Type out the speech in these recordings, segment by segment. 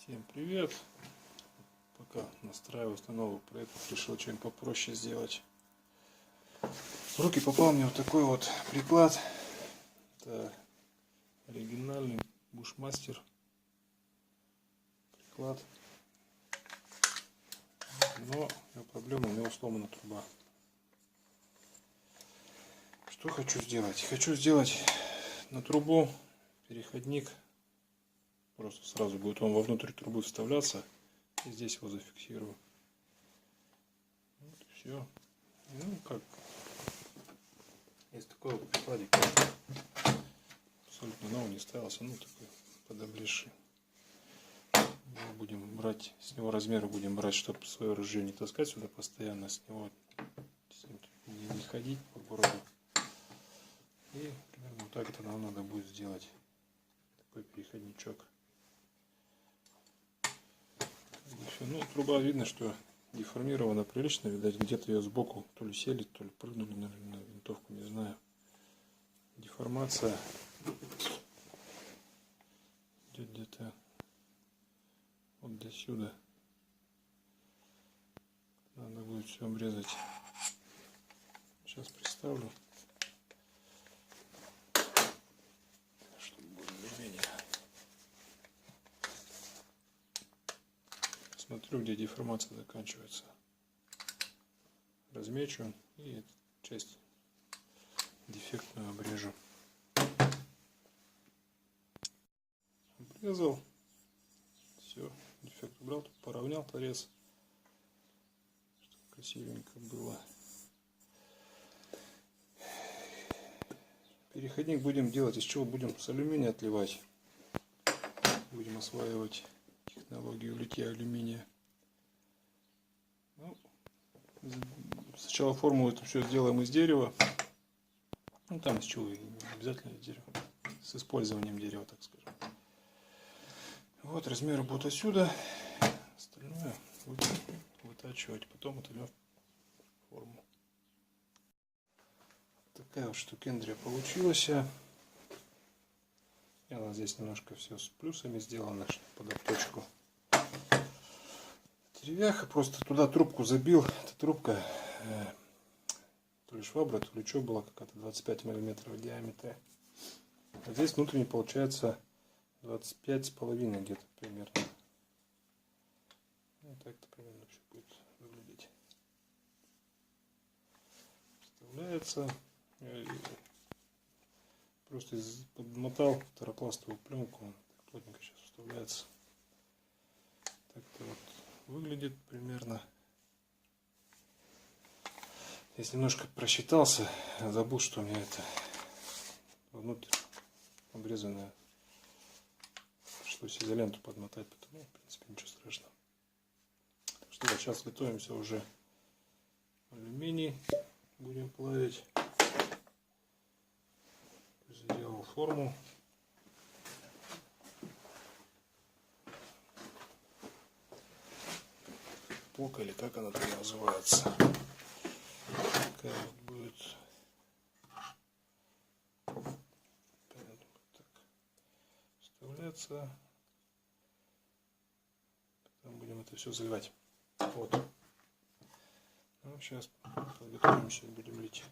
Всем привет! Пока настраиваюсь на новый проект, решил что-нибудь попроще сделать. В руки попал мне вот такой вот приклад. Это оригинальный Bushmaster приклад. Но проблема, у него сломана труба. Что хочу сделать? Хочу сделать на трубу переходник. Просто сразу будет он вовнутрь трубы вставляться. И здесь его зафиксирую. Вот и все. Ну как. Есть такой вот прикладик. Абсолютно новый, не ставился. Ну такой подоблезший. Будем брать, с него размеры будем брать, чтобы свое ружье не таскать сюда постоянно. С него не ходить по городу. И примерно вот так это нам надо будет сделать. Такой переходничок. Ну, труба видно, что деформирована прилично, видать, где-то ее сбоку то ли сели, то ли прыгнули на винтовку, не знаю. Деформация идет где-то вот до сюда. Надо будет все обрезать. Сейчас представлю. Смотрю, где деформация заканчивается. Размечу и эту часть дефектную обрежу. Обрезал. Все, дефект убрал, тут поровнял торец, чтобы красивенько было. Переходник будем делать из чего? Будем с алюминия отливать. Будем осваивать технологию литья алюминия. Ну, сначала форму это все сделаем из дерева. Ну там из чего, не обязательно из дерева. С использованием дерева, так скажем. Вот размеры будут отсюда. Остальное будем вытачивать. Потом отольем форму. Такая вот штукендрия получилась. Она здесь немножко все с плюсами сделано, под обточку. Деревяха, просто туда трубку забил. Эта трубка, то ли швабра, то ли что была, какая-то 25 мм в диаметре. А здесь внутренне получается 25,5 где-то примерно. Вот так-то примерно все будет выглядеть. Вставляется. Просто подмотал таропластовую пленку, он плотненько сейчас вставляется. Так-то вот выглядит примерно. Здесь немножко просчитался, забыл, что у меня это внутрь обрезанное. Пришлось изоленту подмотать, потому, в принципе, ничего страшного. Так что да, сейчас готовимся уже алюминий, будем плавить. Сделал форму. Пока или как она там называется. Такая вот будет. Так. Вставляться. Потом будем это все заливать. Вот. Ну, сейчас подготовимся и будем лить.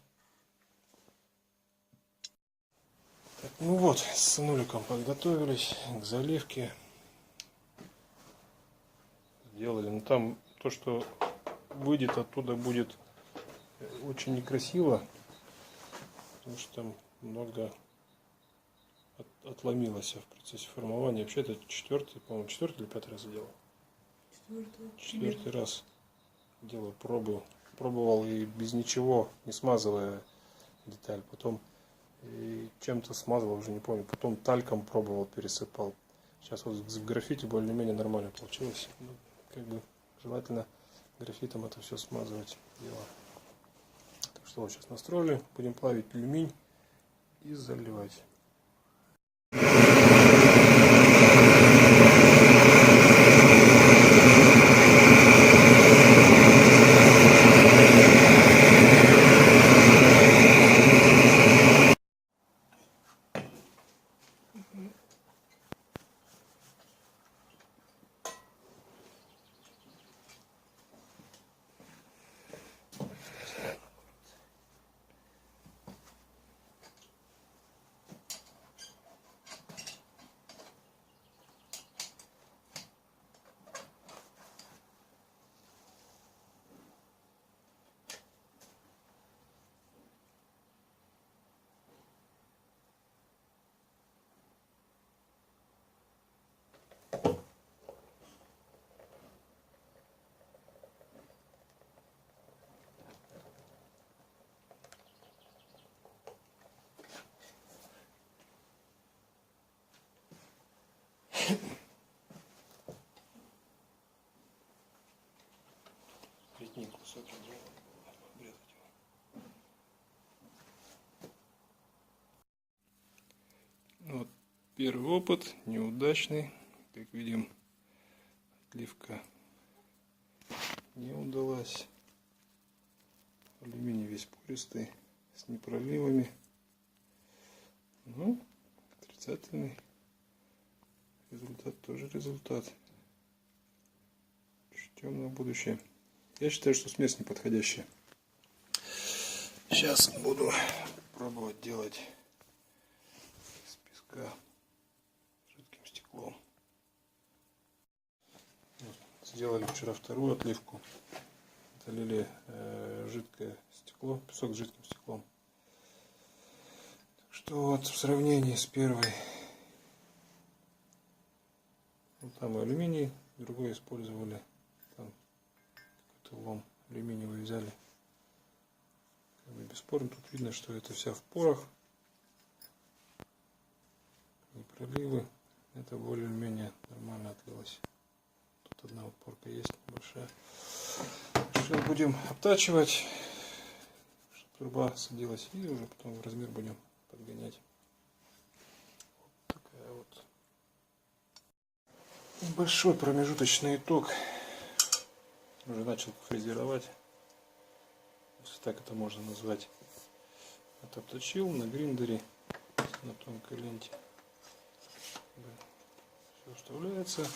Так, ну вот, с сынуликом подготовились к заливке. Сделали. Но там то, что выйдет оттуда, будет очень некрасиво. Потому что там много отломилось в процессе формования. Вообще это четвертый, по-моему, четвертый или пятый раз делал. Четвертый раз делаю пробу. Пробовал и без ничего, не смазывая деталь. Потом и чем-то смазывал, уже не помню. Потом тальком пробовал, пересыпал. Сейчас вот в граффити более-менее нормально получилось. Ну, как бы желательно граффитом это все смазывать дело. Так что вот сейчас настроили. Будем плавить алюминий и заливать. Первый опыт неудачный. Как видим, отливка не удалась. Алюминий весь пористый, с непроливами. Ну, отрицательный результат тоже результат. Темное будущее. Я считаю, что смесь неподходящая. Сейчас буду пробовать делать из песка жидким стеклом. Сделали вчера вторую отливку. Залили жидкое стекло, песок с жидким стеклом. Так что вот в сравнении с первой, ну, там и алюминий, другой использовали, там какой-то лом алюминиевый взяли. Как бы бесспорно, тут видно, что это вся в порах, не проливы, это более-менее нормально отлилось. Тут одна вот порка есть небольшая. Сейчас будем обтачивать, чтобы труба садилась, и уже потом в размер будем подгонять. Вот такая вот. Небольшой промежуточный итог. Уже начал фрезеровать, если так это можно назвать. Вот обточил на гриндере, на тонкой ленте. Все вставляется.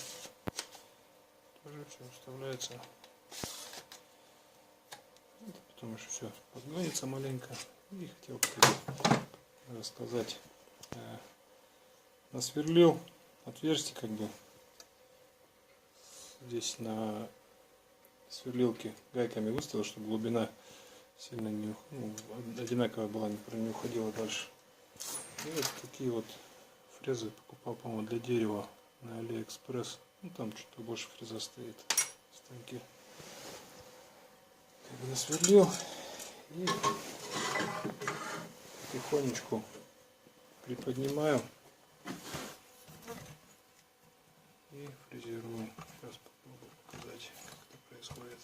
Тоже все вставляется. Потом еще все подгонится маленько. И хотел рассказать. Насверлил отверстие, как бы здесь на сверлилке гайками выставил, чтобы глубина сильно не, одинаковая была, не уходила дальше. И вот такие вот фрезы покупал, по-моему, для дерева на Алиэкспресс. Ну, там чуть больше фреза стоит в станке. Как бы насверлил и потихонечку приподнимаю и фрезерую. Сейчас попробую показать, как это происходит.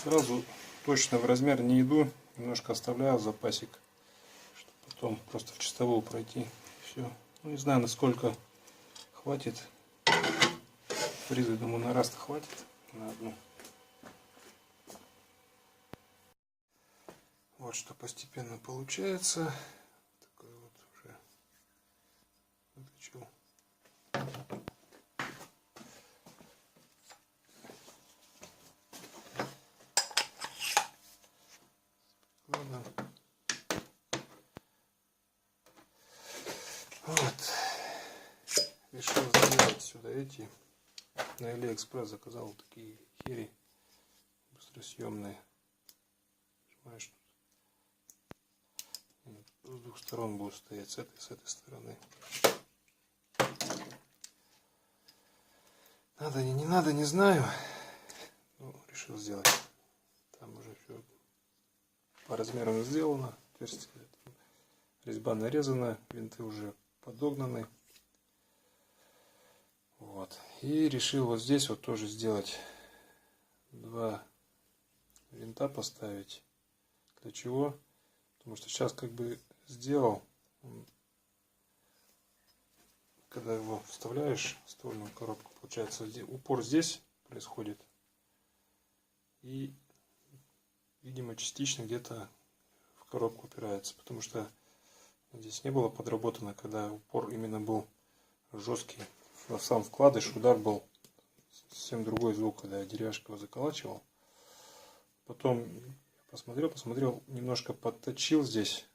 Сразу точно в размер не иду, немножко оставляю запасик, чтобы потом просто в чистовую пройти. Все. Ну, не знаю, насколько хватит. Фрезы, думаю, на раз-то хватит, на одну. Вот что постепенно получается. Такой вот уже выточил. Ладно. Вот. Решил сделать сюда эти. На Алиэкспресс заказал такие хири быстросъемные. Нажимаешь, с двух сторон будут стоять, с этой стороны. Надо или не надо, не знаю. Ну, решил сделать. Там уже все по размерам сделано. Отверстие, резьба нарезана, винты уже подогнаны. Вот. И решил вот здесь вот тоже сделать два винта поставить. Для чего? Потому что сейчас как бы сделал, когда его вставляешь в ствольную коробку, получается упор здесь происходит. И, видимо, частично где-то в коробку упирается. Потому что здесь не было подработано, когда упор именно был жесткий. Сам вкладыш, удар был совсем другой звук, когда я деревяшку его заколачивал. Потом посмотрел, немножко подточил здесь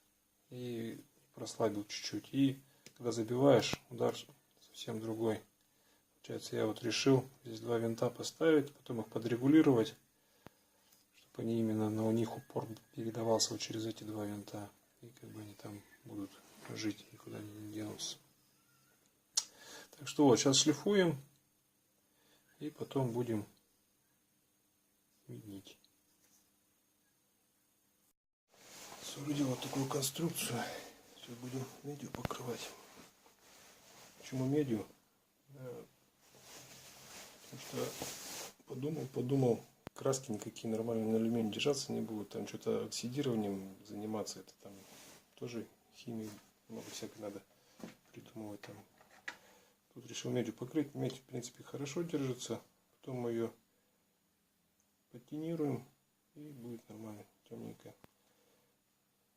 и прослабил чуть-чуть. И когда забиваешь, удар совсем другой. Получается, я вот решил здесь два винта поставить, потом их подрегулировать, чтобы чтобы они именно, но у них упор передавался вот через эти два винта. И как бы они там будут жить, никуда не денутся. Так что вот, сейчас шлифуем. И потом будем меднить. Соорудил вот такую конструкцию. Сейчас будем медью покрывать. Почему медью? Потому что подумал, краски никакие нормально на алюминии держаться не будут. Там что-то оксидированием заниматься. Это там тоже химии много всякой надо придумывать. Там. Тут решил медью покрыть. Медь, в принципе, хорошо держится. Потом мы ее патинируем и будет нормально, темненько.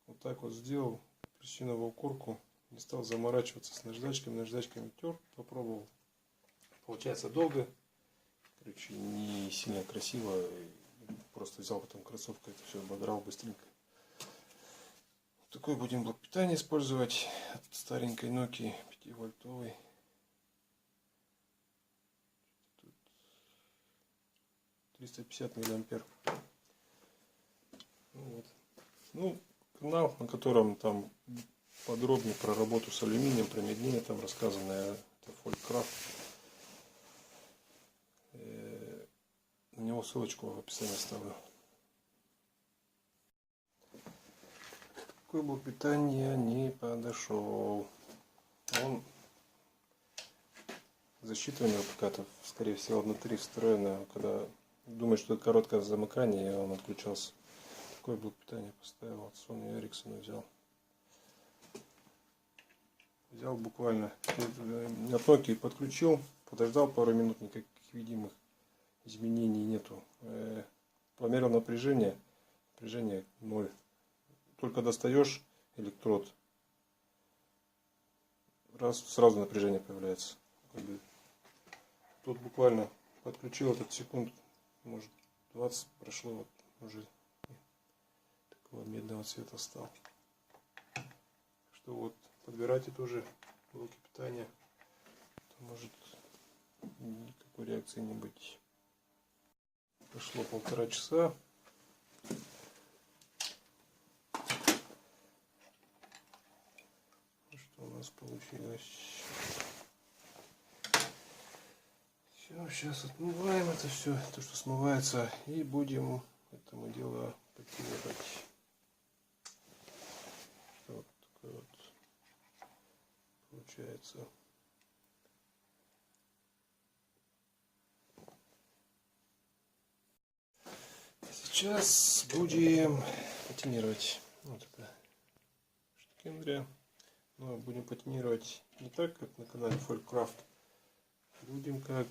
Вот так вот сделал апельсиновую корку. Не стал заморачиваться с наждачками. Наждачками тер, попробовал. Получается долго. Короче, не сильно красиво. Просто взял потом кроссовкой, это все ободрал быстренько. Такой будем блок питания использовать от старенькой Nokia 5-вольтовой. 350 миллиампер. Вот. Ну, канал, на котором там подробнее про работу с алюминием, про меднение там рассказано, это Фолькрафт. На него ссылочку в описании оставлю. Такой блок питания не подошел. Он защита у него какая-то, скорее всего, внутри встроена. Когда думаю, что это короткое замыкание, он отключался. Такой блок питания поставил. От Sony Ericsson взял. Взял буквально от Nokia подключил, подождал пару минут, никаких видимых изменений нету. Померил напряжение, напряжение 0. Только достаешь электрод, раз сразу напряжение появляется. Тут буквально подключил этот секунд, может 20 прошло, вот уже такого медного цвета стал. Что вот подбирайте тоже блоки питания, то может никакой реакции не быть. Прошло 1,5 часа. Что у нас получилось? Все, сейчас отмываем это все, то что смывается, и будем этому делу патинировать. Вот такой вот получается. Сейчас будем патинировать. Вот это штукендрия. Но будем патинировать не так, как на канале Фолькрафт. Будем, как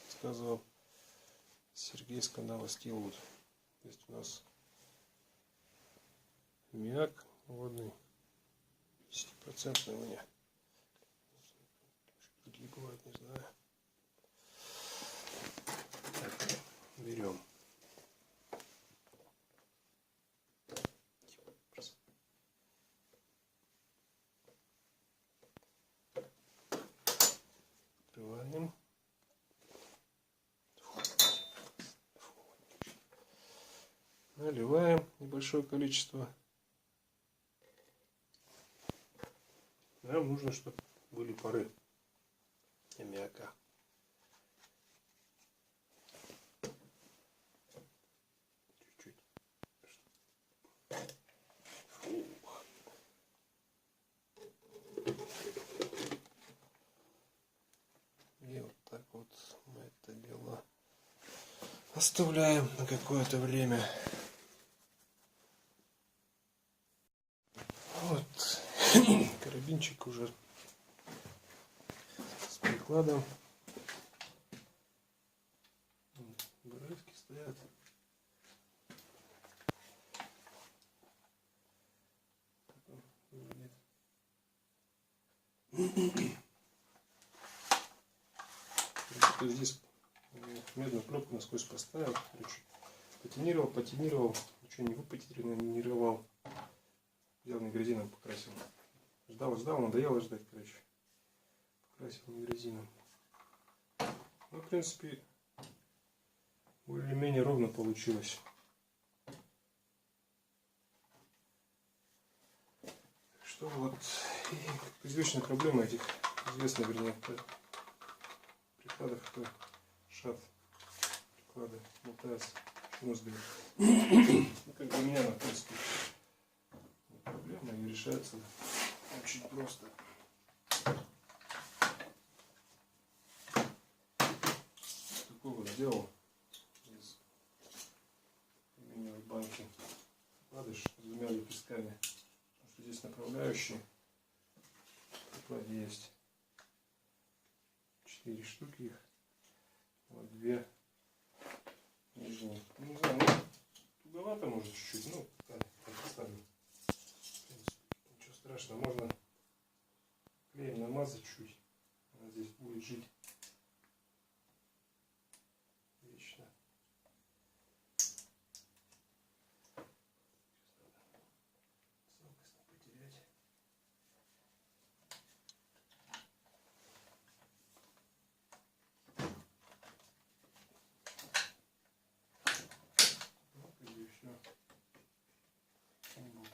сказал Сергей с канала Steelwood. Есть у нас аммиак водный, 10% у меня. Другие бывают, не знаю. Так, берем. Открываем. Наливаем небольшое количество. Нам нужно, чтобы были пары аммиака. Чуть-чуть. И вот так вот мы это дело оставляем на какое-то время. Вот карабинчик уже с прикладом. Браски стоят. Здесь медную пленку насквозь поставил, патинировал, ничего не выпатинировал, взял негрозином покрасил. Ждал, надоело ждать, короче. Покрасил негрозином. Ну, в принципе, более-менее ровно получилось. Что вот, и извечная проблема этих, известная, вернее, прикладов, это шат приклады болтается, мозга. Как бы у меня на принципе проблема и решается очень просто. Такой вот сделал из алюминиевой банки вкладыш с двумя лепестками. Здесь направляющие в прикладе есть 4 штуки их, вот 2 нижние. Ну, не знаю, ну, туговато может чуть-чуть, ну так оставим. В принципе, ничего страшного, можно клеем намазать чуть, она здесь будет жить вечно.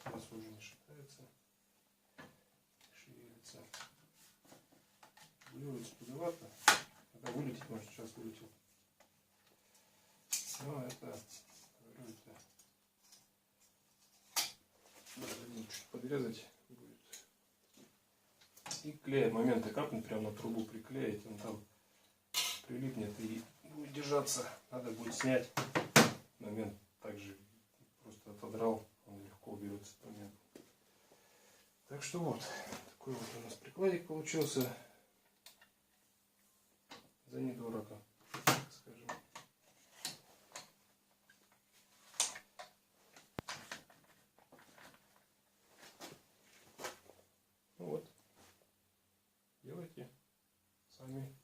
У нас уже не шатается, шевелится. Вылетит туговато. Когда вылетит, может сейчас вылетел. Но это, говорю, это чуть подрезать будет. И клея моменты капнуть прямо на трубу приклеить, он там прилипнет и будет держаться. Надо будет снять. Момент также просто отодрал, он легко уберется момент. Так что вот, такой вот у нас прикладик получился. За недорого, так скажем. Ну вот, делайте сами.